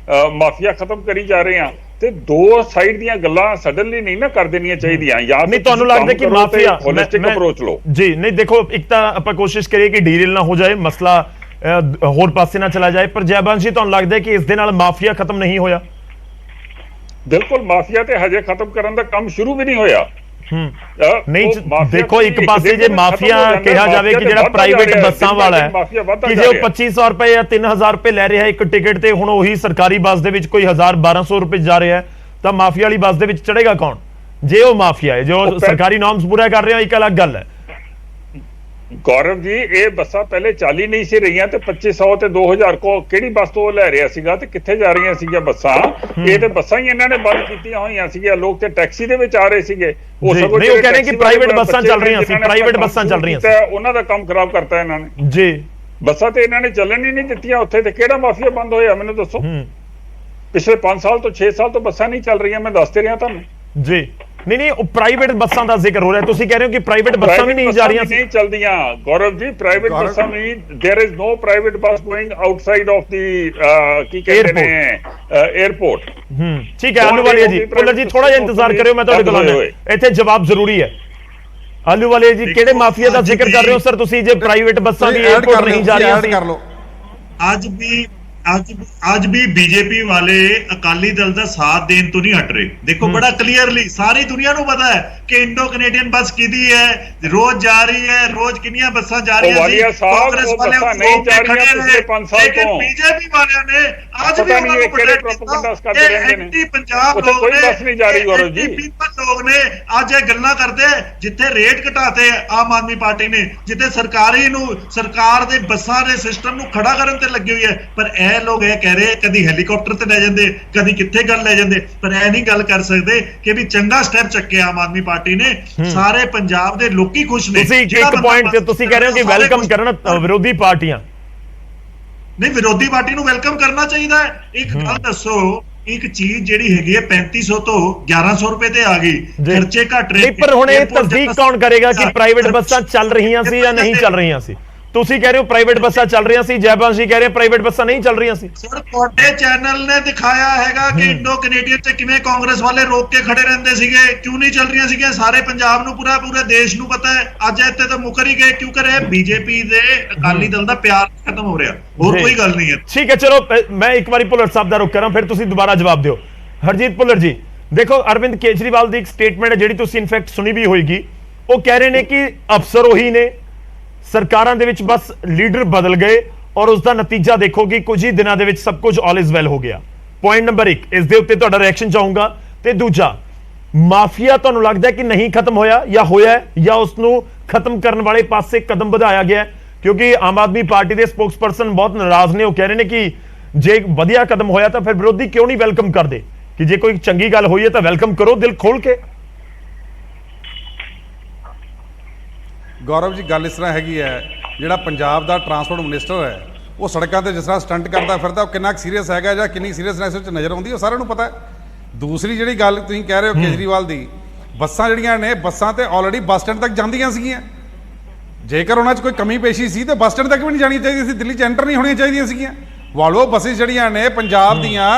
ਮਾਫੀਆ ਖਤਮ ਕਰੀ ਜਾ ਰਹੇ ਹਾਂ। ਤੇ ਦੋ ਸਾਈਡ ਦੀਆਂ ਗੱਲਾਂ ਸਡਨਲੀ ਨਹੀਂ ਨਾ ਕਰ ਦੇਣੀਆਂ ਚਾਹੀਦੀਆਂ। ਜਾਂ ਨਹੀਂ ਤੁਹਾਨੂੰ ਲੱਗਦਾ ਕਿ ਮਾਫੀਆ ਹੋਲਿਸਟਿਕ ਅਪਰੋਚ ਲਓ ਜੀ? ਨਹੀਂ ਦੇਖੋ, ਇੱਕ ਤਾਂ ਆਪਾਂ ਕੋਸ਼ਿਸ਼ ਕਰੀਏ ਕਿ ਡੀਰੇਲ ਨਾ ਹੋ ਜਾਏ, ਮਸਲਾ ਹੋਰ ਪਾਸੇ ਨਾ ਚਲਾ ਜਾਏ, ਪਰ ਜੈਬੰਸ਼ ਜੀ ਤੁਹਾਨੂੰ ਲੱਗਦਾ ਕਿ ਇਸ ਦੇ ਨਾਲ ਮਾਫੀਆ ਖਤਮ ਨਹੀਂ ਹੋਇਆ? ਬਿਲਕੁਲ, ਮਾਫੀਆ ਤੇ ਹਜੇ ਖਤਮ ਕਰਨ ਦਾ ਕੰਮ ਸ਼ੁਰੂ ਵੀ ਨਹੀਂ ਹੋਇਆ। ਨਹੀਂ ਦੇਖੋ, ਇੱਕ ਪਾਸੇ ਜੇ ਮਾਫੀਆ ਕਿਹਾ ਜਾਵੇ ਕਿ ਜਿਹੜਾ ਪ੍ਰਾਈਵੇਟ ਬੱਸਾਂ ਵਾਲਾ ਹੈ ਕਿ ਜੇ ਉਹ 2500 ਰੁਪਏ ਜਾਂ 3000 ਰੁਪਏ ਲੈ ਰਿਹਾ ਇੱਕ ਟਿਕਟ ਤੇ ਹੁਣ ਉਹੀ ਸਰਕਾਰੀ ਬੱਸ ਦੇ ਵਿੱਚ ਕੋਈ 1000-1200 ਰੁਪਏ ਜਾ ਰਿਹਾ ਹੈ ਤਾਂ ਮਾਫੀਆ ਵਾਲੀ ਬੱਸ ਦੇ ਵਿੱਚ ਚੜੇਗਾ ਕੌਣ? ਜੇ ਉਹ ਮਾਫੀਆ ਹੈ, ਜੋ ਸਰਕਾਰੀ ਨੋਰਮਸ ਪੂਰਾ ਕਰ ਰਿਹਾ ਇੱਕ ਅਲੱਗ ਗੱਲ ਹੈ। ਗੌਰਵ ਜੀ, ਇਹ ਬੱਸਾਂ ਪਹਿਲੇ 40 ਨਹੀਂ ਸੀ ਰਹੀਆਂ ਤੇ 2500 ਤੇ 2000 ਕੋ ਕਿਹੜੀ ਬੱਸ ਤੋਂ ਲੈ ਰਿਹਾ ਸੀਗਾ ਤੇ ਕਿੱਥੇ ਜਾ ਰਹੀਆਂ ਸੀਗੀਆਂ ਬੱਸਾਂ? ਇਹ ਤੇ ਬੱਸਾਂ ਹੀ ਇਹਨਾਂ ਨੇ ਬੰਦ ਕੀਤੀਆਂ ਹੋਈਆਂ ਸੀਗੀਆਂ। ਲੋਕ ਤੇ ਟੈਕਸੀ ਦੇ ਵਿੱਚ ਆ ਰਹੇ ਸੀਗੇ। ਉਹ ਸਗੋਂ ਨਹੀਂ, ਉਹ ਕਹਿੰਦੇ ਕਿ ਪ੍ਰਾਈਵੇਟ ਬੱਸਾਂ ਚੱਲ ਰਹੀਆਂ ਸੀ, ਪ੍ਰਾਈਵੇਟ ਬੱਸਾਂ ਚੱਲ ਰਹੀਆਂ ਸੀ, ਉਹਨਾਂ ਦਾ ਕੰਮ ਖਰਾਬ ਕਰਤਾ ਇਹਨਾਂ ਨੇ ਜੀ। ਬੱਸਾਂ ਤੇ ਇਹਨਾਂ ਨੇ ਚੱਲਣ ਹੀ ਨਹੀਂ ਦਿੱਤੀਆਂ ਉੱਥੇ। ਤੇ ਕਿਹੜਾ ਮਾਫੀਆ ਬੰਦ ਹੋਇਆ ਮੈਨੂੰ ਦੱਸੋ? ਪਿਛਲੇ 5 ਸਾਲ ਤੋਂ 6 ਸਾਲ ਤੋਂ ਬੱਸਾਂ ਨਹੀਂ ਚੱਲ ਰਹੀਆਂ, ਮੈਂ ਦੱਸਦੇ ਰਿਹਾ ਤੁਹਾਨੂੰ ਜੀ। ਨਹੀਂ, ਉਹ ਪ੍ਰਾਈਵੇਟ ਬੱਸਾਂ ਦਾ ਜ਼ਿਕਰ ਹੋ ਰਿਹਾ, ਤੁਸੀਂ ਕਹਿ ਰਹੇ ਹੋ ਕਿ ਪ੍ਰਾਈਵੇਟ ਬੱਸਾਂ ਵੀ ਨਹੀਂ ਜਾ ਰਹੀਆਂ, ਨਹੀਂ ਚੱਲਦੀਆਂ। ਗੌਰਵ ਜੀ, ਪ੍ਰਾਈਵੇਟ ਬੱਸਾਂ ਵੀ there is no private bus going outside of the ਕੀ ਕਹਿੰਦੇ ਨੇ 에ਅਰਪੋਰਟ। ਠੀਕ ਹੈ ਆਲੂਵਾਲੀਆ ਜੀ, ਪੁੱਲਰ ਜੀ ਥੋੜਾ ਜਿਹਾ ਇੰਤਜ਼ਾਰ ਕਰਿਓ, ਮੈਂ ਤੁਹਾਡੇ ਕੋਲ ਆਉਂਦਾ, ਇੱਥੇ ਜਵਾਬ ਜ਼ਰੂਰੀ ਹੈ। ਆਲੂਵਾਲੀਆ ਜੀ, ਕਿਹੜੇ ਮਾਫੀਆ ਦਾ ਜ਼ਿਕਰ ਕਰ ਰਹੇ ਹੋ ਸਰ ਤੁਸੀਂ ਜੇ ਪ੍ਰਾਈਵੇਟ ਬੱਸਾਂ ਵੀ 에ਅਰਪੋਰਟ ਨਹੀਂ ਜਾ ਰਹੀਆਂ ਸੀ? ਅੱਜ ਵੀ ਬੀਜੇਪੀ ਵਾਲੇ ਅਕਾਲੀ ਦਲ ਦਾ ਸਾਥ ਦੇਣ ਤੋਂ ਨਹੀਂ ਹਟ ਰਹੇ। ਦੇਖੋ ਬੜਾ ਕਲੀਅਰਲੀ ਸਾਰੀ ਦੁਨੀਆ ਨੂੰ ਪਤਾ ਹੈ ਕਿ ਇੰਡੋ ਕੈਨੇਡੀਅਨ ਬੱਸ ਕਿਹਦੀ ਹੈ, ਰੋਜ਼ ਜਾ ਰਹੀ ਹੈ, ਰੋਜ਼ ਕਿੰਨੀਆਂ ਬੱਸਾਂ ਜਾ ਰਹੀਆਂ ਸੀ। ਕਾਂਗਰਸ ਵਾਲੇ ਨਹੀਂ ਜਾ ਰਹੀਆਂ ਪਿਛਲੇ 5 ਸਾਲ ਤੋਂ। ਬੀਜੇਪੀ ਵਾਲਿਆਂ ਨੇ ਅੱਜ ਵੀ ਉਹਨਾਂ ਨੂੰ ਪ੍ਰੋਪਗੈਂਡਾ ਕਰਦੇ ਰਹਿੰਦੇ ਨੇ। ਐਂਟੀ ਪੰਜਾਬ ਲੋਕ ਨੇ, ਬੱਸ ਨਹੀਂ ਜਾ ਰਹੀ ਗੌਰਵ ਜੀ, ਪੀਪਲ ਲੋਕ ਨੇ ਅੱਜ ਇਹ ਗੱਲਾਂ ਕਰਦੇ ਜਿੱਥੇ ਰੇਟ ਘਟਾਤੇ ਆਮ ਆਦਮੀ ਪਾਰਟੀ ਨੇ, ਜਿੱਥੇ ਸਰਕਾਰ ਦੇ ਬੱਸਾਂ ਦੇ ਸਿਸਟਮ ਨੂੰ ਖੜਾ ਕਰਨ ਤੇ ਲੱਗੀ ਹੋਈ ਹੈ। ਪਰ ਇਹ ਲੋਕ ਇਹ ਕਹਿ ਰਹੇ ਕਦੀ ਹੈਲੀਕਾਪਟਰ ਤੇ ਲੈ ਜਾਂਦੇ, ਕਦੀ ਕਿੱਥੇ ਗੱਲ ਲੈ ਜਾਂਦੇ, ਪਰ ਇਹ ਨਹੀਂ ਗੱਲ ਕਰ ਸਕਦੇ ਕਿ ਵੀ ਚੰਗਾ ਸਟੈਪ ਚੱਕਿਆ ਆਮ ਆਦਮੀ ਪਾਰਟੀ ਨੇ। ਸਾਰੇ ਪੰਜਾਬ ਦੇ ਲੋਕੀ ਖੁਸ਼ ਨੇ। ਤੁਸੀਂ ਇੱਕ ਪੁਆਇੰਟ ਤੇ ਤੁਸੀਂ ਕਹਿ ਰਹੇ ਹੋ ਕਿ ਵੈਲਕਮ ਕਰਨ ਵਿਰੋਧੀ ਪਾਰਟੀਆਂ, ਨਹੀਂ ਵਿਰੋਧੀ ਪਾਰਟੀ ਨੂੰ ਵੈਲਕਮ ਕਰਨਾ ਚਾਹੀਦਾ ਹੈ। ਇੱਕ ਗੱਲ ਦੱਸੋ, ਇੱਕ ਚੀਜ਼ ਜਿਹੜੀ ਹੈਗੀ ਹੈ 3500 ਤੋਂ 1100 ਰੁਪਏ ਤੇ ਆ ਗਈ, ਖਰਚੇ ਘਟ ਰਹੇ, ਪਰ ਹੁਣ ਇਹ ਤਸਦੀਕ ਕੌਣ ਕਰੇਗਾ ਕਿ ਪ੍ਰਾਈਵੇਟ ਬੱਸਾਂ ਚੱਲ ਰਹੀਆਂ ਸੀ ਜਾਂ ਨਹੀਂ ਚੱਲ ਰਹੀਆਂ ਸੀ? ਤੁਸੀਂ ਕਹਿ ਰਹੇ ਹੋ ਪ੍ਰਾਈਵੇਟ ਬੱਸਾਂ ਚੱਲ ਰਹੀਆਂ ਸੀ, ਜੈਬੰਸ਼ ਜੀ ਕਹਿ ਰਹੇ ਪ੍ਰਾਈਵੇਟ ਬੱਸਾਂ ਨਹੀਂ ਚੱਲ ਰਹੀਆਂ ਸੀ। ਸਰ ਤੁਹਾਡੇ ਚੈਨਲ ਨੇ ਦਿਖਾਇਆ ਹੈਗਾ ਕਿ ਇੰਡੋ ਕੈਨੇਡੀਅਨ ਤੇ ਕਿਵੇਂ ਕਾਂਗਰਸ ਵਾਲੇ ਰੋਕ ਕੇ ਖੜੇ ਰਹਿੰਦੇ ਸੀਗੇ, ਕਿਉਂ ਨਹੀਂ ਚੱਲ ਰਹੀਆਂ ਸੀਗੀਆਂ। ਸਾਰੇ ਪੰਜਾਬ ਨੂੰ ਪੂਰੇ ਦੇਸ਼ ਨੂੰ ਪਤਾ ਹੈ। ਅੱਜ ਇੱਥੇ ਤਾਂ ਮੁੱਕਰ ਹੀ ਗਏ, ਕਿਉਂ ਕਰੇ ਬੀਜੇਪੀ ਦੇ ਅਕਾਲੀ ਦਲ ਦਾ ਪਿਆਰ ਖਤਮ ਹੋ ਰਿਹਾ, ਹੋਰ ਕੋਈ ਗੱਲ ਨਹੀਂ ਹੈ। ਠੀਕ ਹੈ, ਚਲੋ ਮੈਂ ਇੱਕ ਵਾਰੀ ਭੁੱਲਰ ਸਾਹਿਬ ਦਾ ਰੁਕ ਕਰਾਂ, ਫਿਰ ਤੁਸੀਂ ਦੁਬਾਰਾ ਜਵਾਬ ਦਿਓ। ਹਰਜੀਤ ਭੁੱਲਰ ਜੀ, ਦੇਖੋ ਅਰਵਿੰਦ ਕੇਜਰੀਵਾਲ ਦੀ ਇੱਕ ਸਟੇਟਮੈਂਟ ਹੈ ਜਿਹੜੀ ਤੁਸੀਂ ਇਨਫੈਕਟ ਸੁਣੀ ਵੀ ਹੋਏਗੀ। ਉਹ ਕਹਿ ਰਹੇ ਨੇ ਕਿ ਅਫਸਰ ਉਹੀ ਨੇ, ਸਰਕਾਰਾਂ ਦੇ ਵਿੱਚ ਬਸ ਲੀਡਰ ਬਦਲ ਗਏ ਔਰ ਉਸ ਦਾ ਨਤੀਜਾ ਦੇਖੋ ਕਿ ਕੁਝ ਹੀ ਦਿਨਾਂ ਦੇ ਵਿੱਚ ਸਭ ਕੁਝ ਆਲ ਇਜ਼ ਵੈਲ ਹੋ ਗਿਆ। ਪੁਆਇੰਟ ਨੰਬਰ 1, ਇਸ ਦੇ ਉੱਤੇ ਤੁਹਾਡਾ ਰਿਐਕਸ਼ਨ ਚਾਹੂੰਗਾ। ਤੇ ਦੂਜਾ, ਮਾਫੀਆ ਤੁਹਾਨੂੰ ਲੱਗਦਾ ਕਿ ਨਹੀਂ ਖਤਮ ਹੋਇਆ ਜਾਂ ਹੋਇਆ ਜਾਂ ਉਸ ਨੂੰ ਖਤਮ ਕਰਨ ਵਾਲੇ ਪਾਸੇ ਕਦਮ ਵਧਾਇਆ ਗਿਆ? ਕਿਉਂਕਿ ਆਮ ਆਦਮੀ ਪਾਰਟੀ ਦੇ ਸਪੋਕਸਪਰਸਨ ਬਹੁਤ ਨਾਰਾਜ਼ ਨੇ। ਉਹ ਕਹਿ ਰਹੇ ਨੇ ਕਿ ਜੇ ਵਧੀਆ ਕਦਮ ਹੋਇਆ ਤਾਂ ਫਿਰ ਵਿਰੋਧੀ ਕਿਉਂ ਨਹੀਂ ਵੈਲਕਮ ਕਰਦੇ, ਕਿ ਜੇ ਕੋਈ ਚੰਗੀ ਗੱਲ ਹੋਈ ਹੈ ਤਾਂ ਵੈਲਕਮ ਕਰੋ ਦਿਲ ਖੋਲ ਕੇ। ਗੌਰਵ ਜੀ, ਗੱਲ ਇਸ ਤਰ੍ਹਾਂ ਹੈਗੀ ਹੈ, ਜਿਹੜਾ ਪੰਜਾਬ ਦਾ ਟਰਾਂਸਪੋਰਟ ਮਿਨਿਸਟਰ ਹੈ ਉਹ ਸੜਕਾਂ ਤੇ ਜਿਸ ਤਰ੍ਹਾਂ ਸਟੰਟ ਕਰਦਾ ਫਿਰਦਾ, ਉਹ ਕਿੰਨਾ ਸੀਰੀਅਸ ਹੈਗਾ ਜਾਂ ਕਿੰਨੀ ਸੀਰੀਅਸਨੈਸ ਵਿੱਚ ਨਜ਼ਰ ਆਉਂਦੀ, ਉਹ ਸਾਰਿਆਂ ਨੂੰ ਪਤਾ ਹੈ। ਦੂਸਰੀ ਜਿਹੜੀ ਗੱਲ ਤੁਸੀਂ ਕਹਿ ਰਹੇ ਹੋ ਕੇਜਰੀਵਾਲ ਦੀ, ਬੱਸਾਂ ਜਿਹੜੀਆਂ ਨੇ, ਬੱਸਾਂ ਤੇ ਆਲਰੇਡੀ ਬੱਸ ਸਟੈਂਡ ਤੱਕ ਜਾਂਦੀਆਂ ਸੀਗੀਆਂ। ਜੇਕਰ ਉਹਨਾਂ 'ਚ ਕੋਈ ਕਮੀ ਪੇਸ਼ੀ ਸੀ ਤੇ ਬੱਸ ਸਟੈਂਡ ਤੱਕ ਵੀ ਨਹੀਂ ਜਾਣੀ ਚਾਹੀਦੀ ਸੀ, ਦਿੱਲੀ 'ਚ ਐਂਟਰ ਨਹੀਂ ਹੋਣੀਆਂ ਚਾਹੀਦੀਆਂ ਸੀਗੀਆਂ। ਵਾਲਵੋ ਬੱਸਿਸ ਜਿਹੜੀਆਂ ਨੇ ਪੰਜਾਬ ਦੀਆਂ,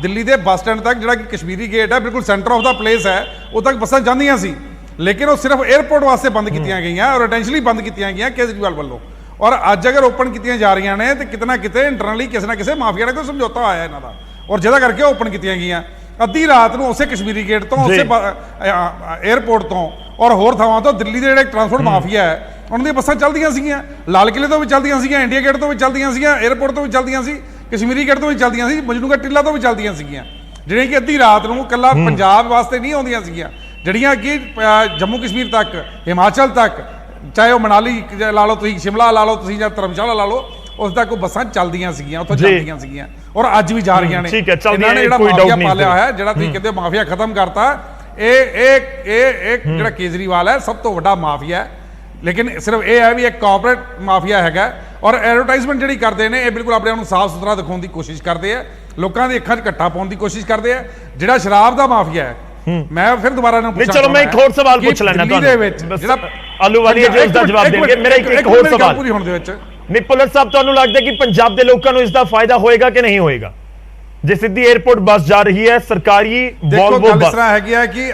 ਦਿੱਲੀ ਦੇ ਬੱਸ ਸਟੈਂਡ ਤੱਕ, ਜਿਹੜਾ ਕਿ ਕਸ਼ਮੀਰੀ ਗੇਟ ਹੈ, ਬਿਲਕੁਲ ਸੈਂਟਰ ਆਫ ਦਾ ਪਲੇਸ ਹੈ, ਉਹ ਤੱਕ ਬੱਸਾਂ ਜਾਂਦੀਆਂ ਸੀ। ਲੇਕਿਨ ਉਹ ਸਿਰਫ 에ਅਰਪੋਰਟ ਵਾਸਤੇ ਬੰਦ ਕੀਤੀਆਂ ਗਈਆਂ ਔਰ ਇੰਟੈਂਸ਼ਨਲੀ ਬੰਦ ਕੀਤੀਆਂ ਗਈਆਂ ਕੇਜਰੀਵਾਲ ਵੱਲੋਂ। ਔਰ ਅੱਜ ਅਗਰ ਓਪਨ ਕੀਤੀਆਂ ਜਾ ਰਹੀਆਂ ਨੇ ਤੇ ਕਿਤੇ ਨਾ ਕਿਤੇ ਇੰਟਰਨਲੀ ਕਿਸੇ ਨਾ ਕਿਸੇ ਮਾਫੀਆ ਨਾਲ ਕੋਈ ਸਮਝੌਤਾ ਹੋਇਆ ਇਹਨਾਂ ਦਾ, ਔਰ ਜਿਹਦਾ ਕਰਕੇ ਓਪਨ ਕੀਤੀਆਂ ਗਈਆਂ। ਅੱਧੀ ਰਾਤ ਨੂੰ ਉਸੇ ਕਸ਼ਮੀਰੀ ਗੇਟ ਤੋਂ, ਉਸੇ 에ਅਰਪੋਰਟ ਤੋਂ ਔਰ ਹੋਰ ਥਾਵਾਂ ਤੋਂ ਦਿੱਲੀ ਦੇ ਜਿਹੜੇ ਟਰਾਂਸਪੋਰਟ ਮਾਫੀਆ ਹੈ ਉਹਨਾਂ ਦੀਆਂ ਬੱਸਾਂ ਚੱਲਦੀਆਂ ਸੀਗੀਆਂ। ਲਾਲ ਕਿਲੇ ਤੋਂ ਵੀ ਚੱਲਦੀਆਂ ਸੀਗੀਆਂ, ਇੰਡੀਆ ਗੇਟ ਤੋਂ ਵੀ ਚੱਲਦੀਆਂ ਸੀਗੀਆਂ, 에ਅਰਪੋਰਟ ਤੋਂ ਵੀ ਚੱਲਦੀਆਂ ਸੀ, ਕਸ਼ਮੀਰੀ ਗੇਟ ਤੋਂ ਵੀ ਚੱਲਦੀਆਂ ਸੀ, ਮਜਨੂਗਾ ਟਿੱਲਾ ਤੋਂ ਵੀ ਚੱਲਦੀਆਂ ਸੀਗੀਆਂ, ਜਿਹੜੀਆਂ ਕਿ ਅੱਧੀ ਰਾਤ ਨੂੰ ਇਕੱਲਾ ਪੰਜਾਬ ਵਾਸਤੇ ਨਹੀਂ ਆਉਂਦੀਆਂ ਸੀਗੀਆਂ, ਜਿਹੜੀਆਂ ਕਿ ਜੰਮੂ ਕਸ਼ਮੀਰ ਤੱਕ, ਹਿਮਾਚਲ ਤੱਕ, ਚਾਹੇ ਉਹ ਮਨਾਲੀ ਲਾ ਲਓ ਤੁਸੀਂ, ਸ਼ਿਮਲਾ ਲਾ ਲਓ ਤੁਸੀਂ, ਜਾਂ ਧਰਮਸ਼ਾਲਾ ਲਾ ਲਓ, ਉਸ ਤੱਕ ਉਹ ਬੱਸਾਂ ਚੱਲਦੀਆਂ ਸੀਗੀਆਂ, ਉੱਥੋਂ ਚੱਲਦੀਆਂ ਸੀਗੀਆਂ ਔਰ ਅੱਜ ਵੀ ਜਾ ਰਹੀਆਂ ਨੇ। ਇਹਨਾਂ ਨੇ ਜਿਹੜਾ ਮਾਫੀਆ ਪਾਲਿਆ ਹੋਇਆ, ਜਿਹੜਾ ਤੁਸੀਂ ਕਹਿੰਦੇ ਮਾਫੀਆ ਖਤਮ ਕਰਤਾ, ਇਹ ਜਿਹੜਾ ਕੇਜਰੀਵਾਲ ਹੈ ਸਭ ਤੋਂ ਵੱਡਾ ਮਾਫੀਆ ਹੈ। ਲੇਕਿਨ ਸਿਰਫ ਇਹ ਹੈ ਵੀ ਇੱਕ ਕਾਰਪੋਰੇਟ ਮਾਫੀਆ ਹੈਗਾ, ਔਰ ਐਡਵਰਟਾਈਜ਼ਮੈਂਟ ਜਿਹੜੀ ਕਰਦੇ ਨੇ ਇਹ ਬਿਲਕੁਲ ਆਪਣੇ ਆਪ ਨੂੰ ਸਾਫ਼ ਸੁਥਰਾ ਦਿਖਾਉਣ ਦੀ ਕੋਸ਼ਿਸ਼ ਕਰਦੇ ਆ, ਲੋਕਾਂ ਦੀ ਅੱਖਾਂ 'ਚ ਘੱਟਾ ਪਾਉਣ ਦੀ ਕੋਸ਼ਿਸ਼ ਕਰਦੇ ਆ। ਜਿਹੜਾ ਸ਼ਰਾਬ ਦਾ ਮਾਫੀਆ ਹੈ, ਮੈਂ ਫਿਰ ਦੁਬਾਰਾ ਨਾ ਪੁੱਛਾਂ, ਚਲੋ ਮੈਂ ਇੱਕ ਹੋਰ ਸਵਾਲ ਪੁੱਛ ਲੈਣਾ ਤੁਹਾਨੂੰ, ਜਿਹੜਾ ਆਲੂਵਾਲੀਆ ਜੀ ਉਸ ਦਾ ਜਵਾਬ ਦੇਣਗੇ। ਮੇਰਾ ਇੱਕ ਹੋਰ ਸਵਾਲ ਪੂਰੀ ਹੋਣ ਦੇ ਵਿੱਚ, ਨਿਪੁਲਰ ਸਾਹਿਬ, ਤੁਹਾਨੂੰ ਲੱਗਦਾ ਕਿ ਪੰਜਾਬ ਦੇ ਲੋਕਾਂ ਨੂੰ ਇਸ ਦਾ ਫਾਇਦਾ ਹੋਏਗਾ ਕਿ ਨਹੀਂ ਹੋਏਗਾ ਜੇ ਸਿੱਧੀ 에ਅਰਪੋਰਟ ਬੱਸ ਜਾ ਰਹੀ ਹੈ, ਸਰਕਾਰੀ ਵੋਲਵੋ ਬੱਸ? ਇਸ ਤਰ੍ਹਾਂ ਹੈਗੀ ਹੈ ਕਿ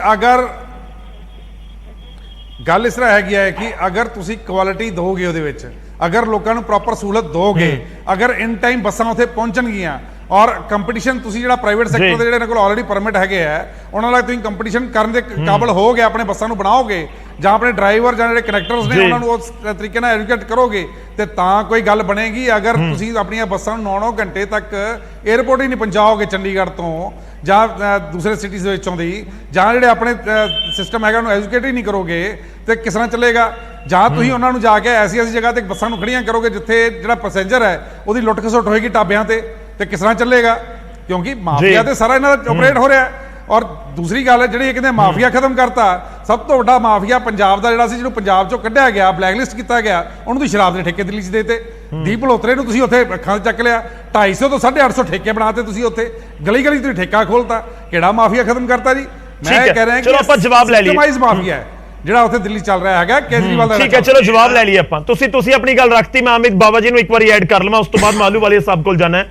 ਗੱਲ ਇਸ ਤਰ੍ਹਾਂ ਹੈਗੀ ਹੈ ਕਿ ਅਗਰ ਤੁਸੀਂ ਕੁਆਲਿਟੀ ਦੋਗੇ ਉਹਦੇ ਵਿੱਚ, ਅਗਰ ਲੋਕਾਂ ਨੂੰ ਪ੍ਰੋਪਰ ਸਹੂਲਤ ਦੋਗੇ, ਅਗਰ ਇਨ ਟਾਈਮ ਬੱਸਾਂ ਉੱਥੇ ਪਹੁੰਚਣਗੀਆਂ ਔਰ ਕੰਪੀਟੀਸ਼ਨ, ਤੁਸੀਂ ਜਿਹੜਾ ਪ੍ਰਾਈਵੇਟ ਸੈਕਟਰ ਦੇ ਜਿਹੜੇ ਕੋਲ ਆਲਰੇਡੀ ਪਰਮਿਟ ਹੈਗੇ ਆ, ਉਹਨਾਂ ਨਾਲ ਤੁਸੀਂ ਕੰਪੀਟੀਸ਼ਨ ਕਰਨ ਦੇ ਕਾਬਲ ਹੋਗੇ, ਆਪਣੇ ਬੱਸਾਂ ਨੂੰ ਬਣਾਓਗੇ, ਜਾਂ ਆਪਣੇ ਡਰਾਈਵਰ ਜਾਂ ਜਿਹੜੇ ਕਨੈਕਟਰਸ ਨੇ ਉਹਨਾਂ ਨੂੰ ਉਸ ਤਰੀਕੇ ਨਾਲ ਐਜੂਕੇਟ ਕਰੋਗੇ, ਤੇ ਤਾਂ ਕੋਈ ਗੱਲ ਬਣੇਗੀ। ਅਗਰ ਤੁਸੀਂ ਆਪਣੀਆਂ ਬੱਸਾਂ ਨੂੰ 9-9 ਘੰਟੇ ਤੱਕ 에ਅਰਪੋਰਟ ਹੀ ਨਹੀਂ ਪਹੁੰਚਾਓਗੇ ਚੰਡੀਗੜ੍ਹ ਤੋਂ ਜਾਂ ਦੂਸਰੇ ਸਿਟੀਜ਼ ਦੇ ਵਿੱਚੋਂ ਦੀ, ਜਾਂ ਜਿਹੜੇ ਆਪਣੇ ਸਿਸਟਮ ਹੈਗਾ ਉਹਨੂੰ ਐਜੂਕੇਟ ਹੀ ਨਹੀਂ ਕਰੋਗੇ, ਤੇ ਕਿਸ ਤਰ੍ਹਾਂ ਚੱਲੇਗਾ? ਜਾਂ ਤੁਸੀਂ ਉਹਨਾਂ ਨੂੰ ਜਾ ਕੇ ਐਸੀ ਜਗ੍ਹਾ ਤੇ ਬੱਸਾਂ ਨੂੰ ਖੜੀਆਂ ਕਰੋਗੇ ਜਿੱਥੇ ਜਿਹੜਾ ਪੈਸੇਂਜਰ ਹੈ ਉਹਦੀ ਲੁੱਟ ਖਸੁੱਟ ਹੋਏਗੀ ਢਾਬਿਆਂ ਤੇ ਕਿਸ ਤਰ੍ਹਾਂ ਚੱਲੇਗਾ? ਕਿਉਂਕਿ ਮਾਫੀਆ ਤੇ ਸਾਰਾ ਇਹਨਾਂ ਦਾ ਆਪਰੇਟ ਹੋ ਰਿਹਾ ਹੈ। ਔਰ ਦੂਸਰੀ ਗੱਲ ਹੈ ਜਿਹੜੀ ਇਹ ਕਹਿੰਦੇ ਮਾਫੀਆ ਖਤਮ ਕਰਤਾ, ਸਭ ਤੋਂ ਵੱਡਾ ਮਾਫੀਆ ਪੰਜਾਬ ਦਾ ਜਿਹੜਾ ਸੀ, ਜਿਹਨੂੰ ਪੰਜਾਬ ਚੋਂ ਕੱਢਿਆ ਗਿਆ, ਬਲੈਕਲਿਸਟ ਕੀਤਾ ਗਿਆ, ਉਹਨੂੰ ਤੁਸੀਂ ਸ਼ਰਾਬ ਦੇ ਠੇਕੇ ਦਿੱਲੀ 'ਚ ਦੇਤੇ। ਦੀਪ ਮਲਹੋਤਰੇ ਨੂੰ ਤੁਸੀਂ ਉੱਥੇ ਅੱਖਾਂ 'ਚ ਚੱਕ ਲਿਆ, 250 ਤੋਂ 850 ਠੇਕੇ ਬਣਾਤੇ ਤੁਸੀਂ ਉੱਥੇ, ਗਲੀ ਗਲੀ ਤੁਸੀਂ ਠੇਕਾ ਖੋਲਤਾ। ਕਿਹੜਾ ਮਾਫੀਆ ਖਤਮ ਕਰਤਾ ਜੀ? ਮੈਂ ਕਹਿ ਰਿਹਾ ਚਲੋ ਆਪਾਂ ਜਵਾਬ ਲੈ ਲਈਏ, ਮਾਫੀਆ ਹੈ ਜਿਹੜਾ ਉੱਥੇ ਦਿੱਲੀ ਚੱਲ ਰਿਹਾ ਹੈਗਾ ਕੇਜਰੀਵਾਲ ਦਾ। ਠੀਕ ਹੈ, ਚਲੋ ਜਵਾਬ ਲੈ ਲਈਏ ਆਪਾਂ। ਤੁਸੀਂ ਆਪਣੀ ਗੱਲ ਰੱਖਤੀ, ਮੈਂ ਅਮਿਤ ਬਾਬਾ ਜੀ ਨੂੰ ਇੱਕ ਵਾਰੀ ਐਡ ਕਰ ਲਵਾਂ, ਉਸ ਤੋਂ ਬਾਅਦ ਮਾਲੂ ਵਾਲੇ ਸਾਹਿਬ ਕੋਲ ਜਾਣਾ ਹੈ।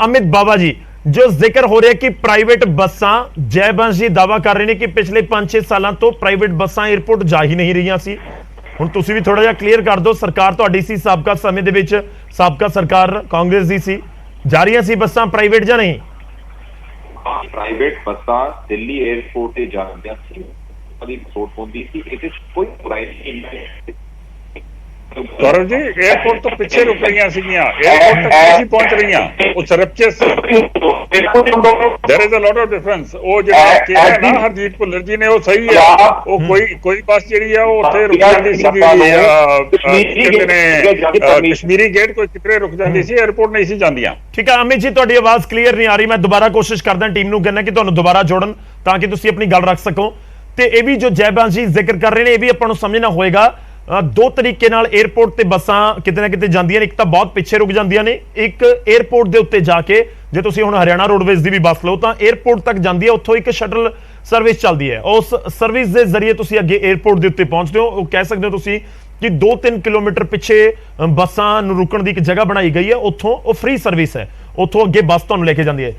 ਅਮਿਤ ਬਾਬਾ ਜੀ, ਜੋ ਜ਼ਿਕਰ ਹੋ ਰਿਹਾ ਕਿ ਪ੍ਰਾਈਵੇਟ ਬੱਸਾਂ, ਜੈਬੰਸ ਜੀ ਦਾਵਾ ਕਰ ਰਹੇ ਨੇ ਕਿ ਪਿਛਲੇ 5-6 ਸਾਲਾਂ ਤੋਂ ਪ੍ਰਾਈਵੇਟ ਬੱਸਾਂ 에ਅਰਪੋਰਟ ਜਾ ਹੀ ਨਹੀਂ ਰਹੀਆਂ ਸੀ। ਹੁਣ ਤੁਸੀਂ ਵੀ ਥੋੜਾ ਜਿਹਾ ਕਲੀਅਰ ਕਰ ਦਿਓ, ਸਰਕਾਰ ਤੁਹਾਡੀ ਸੀ ਸਾਬਕਾ ਸਮੇਂ ਦੇ ਵਿੱਚ, ਸਾਬਕਾ ਸਰਕਾਰ ਕਾਂਗਰਸ ਦੀ ਸੀ, ਜਾ ਰਹੀਆਂ ਸੀ ਬੱਸਾਂ ਪ੍ਰਾਈਵੇਟ ਜਾਂ ਨਹੀਂ? ਪ੍ਰਾਈਵੇਟ ਬੱਸਾਂ ਦਿੱਲੀ 에ਅਰਪੋਰਟ ਤੇ ਜਾਂਦੀਆਂ ਸੀ, ਉਹਦੀ ਸੋਟ ਹੁੰਦੀ ਸੀ, ਇਹਦੇ ਕੋਈ ਬੁਰਾਈ ਨਹੀਂ ਹੈ। ਗੌਰਵ ਜੀ, 에ਅਰਪੋਰਟ ਤੋਂ ਪਿੱਛੇ ਰੁਕ ਰਹੀਆਂ ਸੀਗੀਆਂ, 에ਅਰਪੋਰਟ ਤੱਕ ਨਹੀਂ ਪਹੁੰਚ ਰਹੀਆਂ, ਉਹ sarpanches there is a lot of difference. ਉਹ ਜਿਹੜਾ ਕਿਹਾ ਨਾ ਹਰਜੀਤ ਭੁੱਲਰ ਜੀ ਨੇ, ਉਹ ਸਹੀ ਹੈ। ਉਹ ਕੋਈ ਬੱਸ ਜਿਹੜੀ ਆ ਉਹ ਉੱਥੇ ਰੁਕ ਜਾਂਦੀ ਸੀਗੀ, ਕਹਿੰਦੇ ਨੇ ਕਸ਼ਮੀਰੀ ਗੇਟ, ਕੋਈ ਕਿਤੇ ਰੁਕ ਜਾਂਦੀ ਸੀ, 에ਅਰਪੋਰਟ ਨਹੀਂ ਸੀ ਜਾਂਦੀਆਂ। ਠੀਕ ਹੈ ਅਮਿਤ ਜੀ, ਤੁਹਾਡੀ ਆਵਾਜ਼ ਕਲੀਅਰ ਨਹੀਂ ਆ ਰਹੀ, ਮੈਂ ਦੁਬਾਰਾ ਕੋਸ਼ਿਸ਼ ਕਰਦਾ ਟੀਮ ਨੂੰ ਕਹਿੰਦਾ ਕਿ ਤੁਹਾਨੂੰ ਦੁਬਾਰਾ ਜੋੜਨ ਤਾਂ ਕਿ ਤੁਸੀਂ ਆਪਣੀ ਗੱਲ ਰੱਖ ਸਕੋ। ਤੇ ਇਹ ਵੀ ਜੋ ਜੈਬੰਸ ਜੀ ਜ਼ਿਕਰ ਕਰ ਰਹੇ ਨੇ, ਇਹ ਵੀ ਆਪਾਂ ਨੂੰ ਸਮਝਣਾ ਹੋਏਗਾ। ਦੋ ਤਰੀਕੇ ਨਾਲ 에ਅਰਪੋਰਟ ਤੇ ਬੱਸਾਂ ਕਿਤੇ ਨਾ ਕਿਤੇ ਜਾਂਦੀਆਂ ਨੇ, ਇੱਕ ਤਾਂ ਬਹੁਤ ਪਿੱਛੇ ਰੁਕ ਜਾਂਦੀਆਂ ਨੇ, ਇੱਕ 에ਅਰਪੋਰਟ ਦੇ ਉੱਤੇ ਜਾ ਕੇ, ਜੇ ਤੁਸੀਂ ਹੁਣ ਹਰਿਆਣਾ ਰੋਡਵੇਜ਼ ਦੀ ਵੀ ਬੱਸ ਲਓ ਤਾਂ 에ਅਰਪੋਰਟ ਤੱਕ ਜਾਂਦੀ ਹੈ, ਉੱਥੋਂ ਇੱਕ ਸ਼ਟਲ ਸਰਵਿਸ ਚੱਲਦੀ ਹੈ, ਉਸ ਸਰਵਿਸ ਦੇ ਜ਼ਰੀਏ ਤੁਸੀਂ ਅੱਗੇ 에ਅਰਪੋਰਟ ਦੇ ਉੱਤੇ ਪਹੁੰਚਦੇ ਹੋ। ਉਹ ਕਹਿ ਸਕਦੇ ਹੋ ਤੁਸੀਂ ਕਿ 2-3 ਕਿਲੋਮੀਟਰ ਪਿੱਛੇ ਬੱਸਾਂ ਨੂੰ ਰੁਕਣ ਦੀ ਇੱਕ ਜਗ੍ਹਾ ਬਣਾਈ ਗਈ ਹੈ, ਉੱਥੋਂ ਉਹ ਫ੍ਰੀ ਸਰਵਿਸ ਹੈ, ਉੱਥੋਂ ਅੱਗੇ ਬੱਸ ਤੁਹਾਨੂੰ ਲੈ ਕੇ ਜਾਂਦੀ ਹੈ।